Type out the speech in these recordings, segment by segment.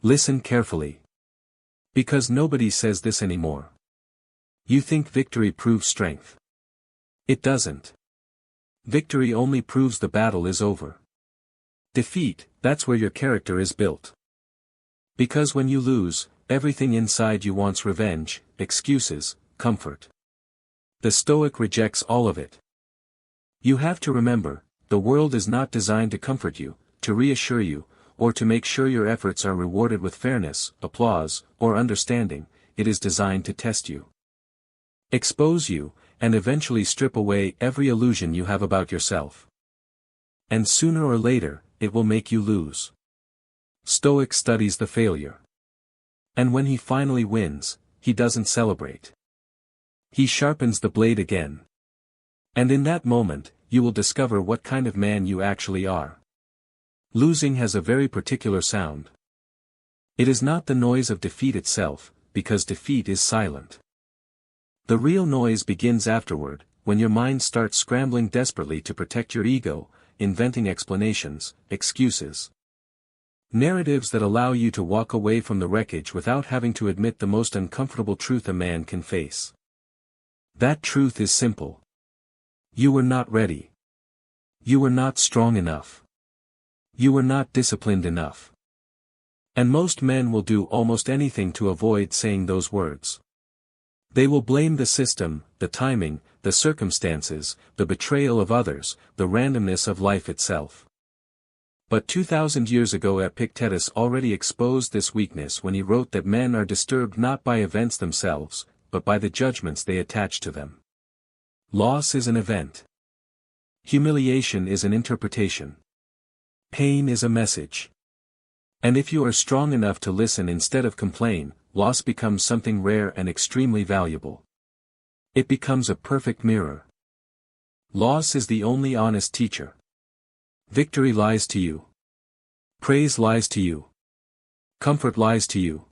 Listen carefully. Because nobody says this anymore. You think victory proves strength. It doesn't. Victory only proves the battle is over. Defeat, that's where your character is built. Because when you lose, everything inside you wants revenge, excuses, comfort. The Stoic rejects all of it. You have to remember, the world is not designed to comfort you, to reassure you, or to make sure your efforts are rewarded with fairness, applause, or understanding. It is designed to test you. Expose you, and eventually strip away every illusion you have about yourself. And sooner or later, it will make you lose. Stoic studies the failure. And when he finally wins, he doesn't celebrate. He sharpens the blade again. And in that moment, you will discover what kind of man you actually are. Losing has a very particular sound. It is not the noise of defeat itself, because defeat is silent. The real noise begins afterward, when your mind starts scrambling desperately to protect your ego, inventing explanations, excuses. Narratives that allow you to walk away from the wreckage without having to admit the most uncomfortable truth a man can face. That truth is simple. You were not ready. You were not strong enough. You were not disciplined enough. And most men will do almost anything to avoid saying those words. They will blame the system, the timing, the circumstances, the betrayal of others, the randomness of life itself. But 2,000 years ago Epictetus already exposed this weakness when he wrote that men are disturbed not by events themselves, but by the judgments they attach to them. Loss is an event. Humiliation is an interpretation. Pain is a message. And if you are strong enough to listen instead of complain, loss becomes something rare and extremely valuable. It becomes a perfect mirror. Loss is the only honest teacher. Victory lies to you. Praise lies to you. Comfort lies to you.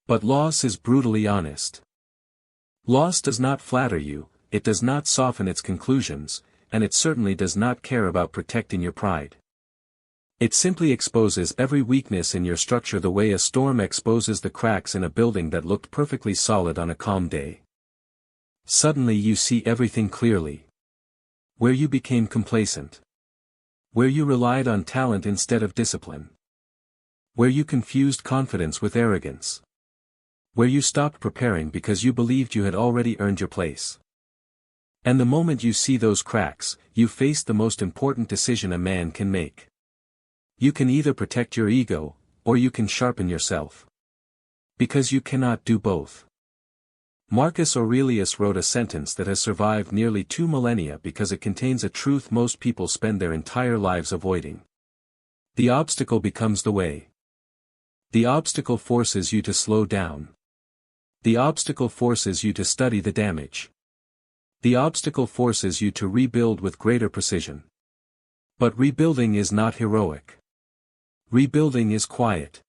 But loss is brutally honest. Loss does not flatter you, it does not soften its conclusions, and it certainly does not care about protecting your pride. It simply exposes every weakness in your structure the way a storm exposes the cracks in a building that looked perfectly solid on a calm day. Suddenly you see everything clearly. Where you became complacent. Where you relied on talent instead of discipline. Where you confused confidence with arrogance. Where you stopped preparing because you believed you had already earned your place. And the moment you see those cracks, you face the most important decision a man can make. You can either protect your ego, or you can sharpen yourself. Because you cannot do both. Marcus Aurelius wrote a sentence that has survived nearly 2 millennia because it contains a truth most people spend their entire lives avoiding. The obstacle becomes the way. The obstacle forces you to slow down. The obstacle forces you to study the damage. The obstacle forces you to rebuild with greater precision. But rebuilding is not heroic. Rebuilding is quiet.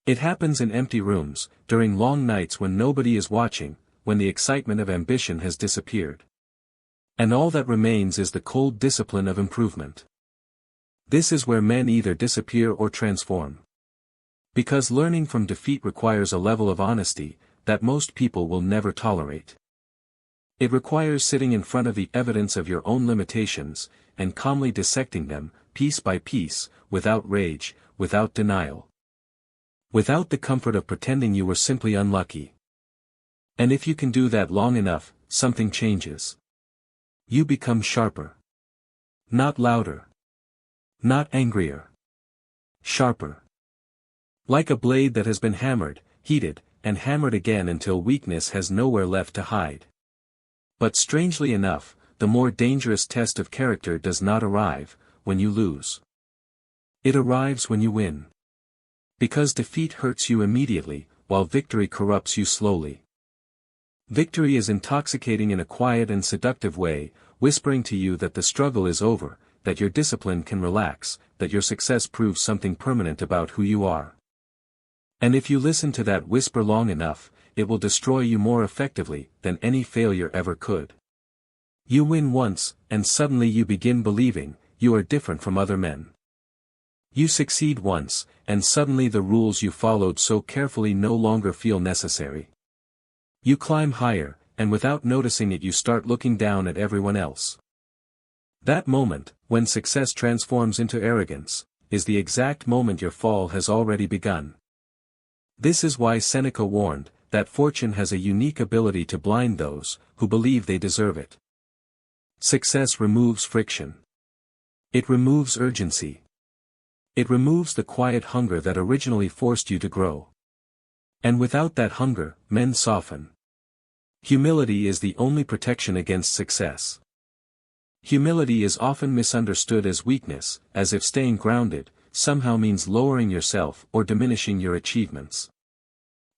It happens in empty rooms, during long nights when nobody is watching, when the excitement of ambition has disappeared. And all that remains is the cold discipline of improvement. This is where men either disappear or transform. Because learning from defeat requires a level of honesty that most people will never tolerate. It requires sitting in front of the evidence of your own limitations, and calmly dissecting them, piece by piece, without rage, without denial. Without the comfort of pretending you were simply unlucky. And if you can do that long enough, something changes. You become sharper. Not louder. Not angrier. Sharper. Like a blade that has been hammered, heated, and hammered again until weakness has nowhere left to hide. But strangely enough, the more dangerous test of character does not arrive when you lose. It arrives when you win. Because defeat hurts you immediately, while victory corrupts you slowly. Victory is intoxicating in a quiet and seductive way, whispering to you that the struggle is over, that your discipline can relax, that your success proves something permanent about who you are. And if you listen to that whisper long enough, it will destroy you more effectively than any failure ever could. You win once, and suddenly you begin believing, you are different from other men. You succeed once, and suddenly the rules you followed so carefully no longer feel necessary. You climb higher, and without noticing it you start looking down at everyone else. That moment, when success transforms into arrogance, is the exact moment your fall has already begun. This is why Seneca warned that fortune has a unique ability to blind those who believe they deserve it. Success removes friction. It removes urgency. It removes the quiet hunger that originally forced you to grow. And without that hunger, men soften. Humility is the only protection against success. Humility is often misunderstood as weakness, as if staying grounded somehow means lowering yourself or diminishing your achievements.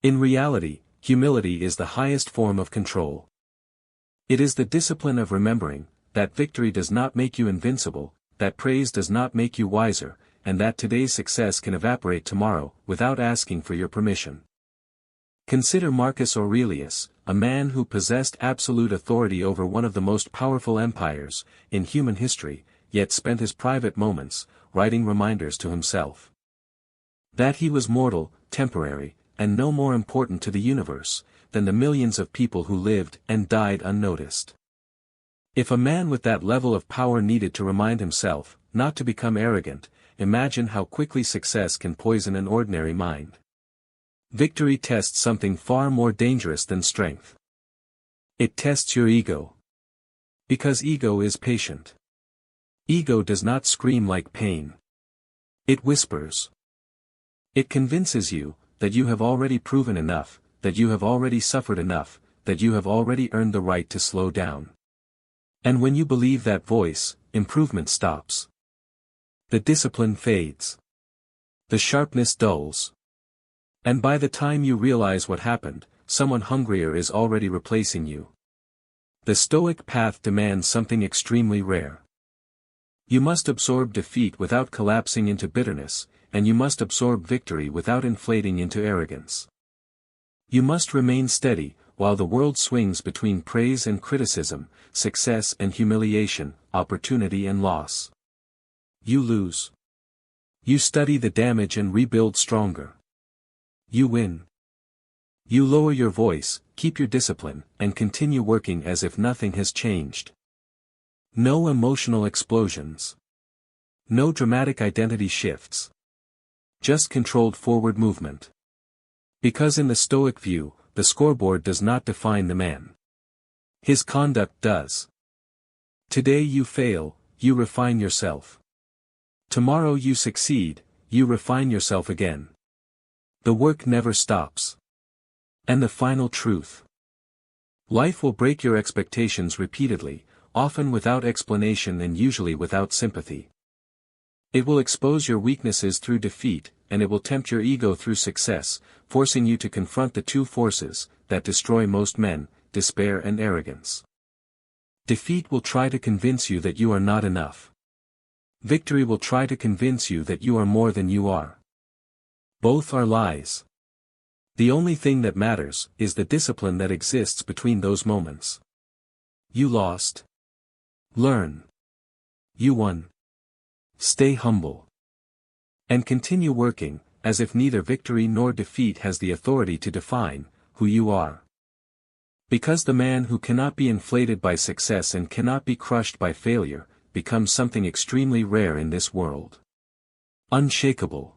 In reality, humility is the highest form of control. It is the discipline of remembering that victory does not make you invincible, that praise does not make you wiser, and that today's success can evaporate tomorrow without asking for your permission. Consider Marcus Aurelius, a man who possessed absolute authority over one of the most powerful empires in human history, yet spent his private moments writing reminders to himself that he was mortal, temporary, and no more important to the universe than the millions of people who lived and died unnoticed. If a man with that level of power needed to remind himself not to become arrogant, imagine how quickly success can poison an ordinary mind. Victory tests something far more dangerous than strength. It tests your ego. Because ego is patient. Ego does not scream like pain. It whispers. It convinces you that you have already proven enough, that you have already suffered enough, that you have already earned the right to slow down. And when you believe that voice, improvement stops. The discipline fades. The sharpness dulls. And by the time you realize what happened, someone hungrier is already replacing you. The Stoic path demands something extremely rare. You must absorb defeat without collapsing into bitterness, and you must absorb victory without inflating into arrogance. You must remain steady, while the world swings between praise and criticism, success and humiliation, opportunity and loss. You lose. You study the damage and rebuild stronger. You win. You lower your voice, keep your discipline, and continue working as if nothing has changed. No emotional explosions. No dramatic identity shifts. Just controlled forward movement. Because in the Stoic view, the scoreboard does not define the man. His conduct does. Today you fail, you refine yourself. Tomorrow you succeed, you refine yourself again. The work never stops. And the final truth. Life will break your expectations repeatedly, often without explanation and usually without sympathy. It will expose your weaknesses through defeat, and it will tempt your ego through success, forcing you to confront the two forces that destroy most men, despair and arrogance. Defeat will try to convince you that you are not enough. Victory will try to convince you that you are more than you are. Both are lies. The only thing that matters is the discipline that exists between those moments. You lost. Learn. You won. Stay humble. And continue working, as if neither victory nor defeat has the authority to define who you are. Because the man who cannot be inflated by success and cannot be crushed by failure, becomes something extremely rare in this world. Unshakable.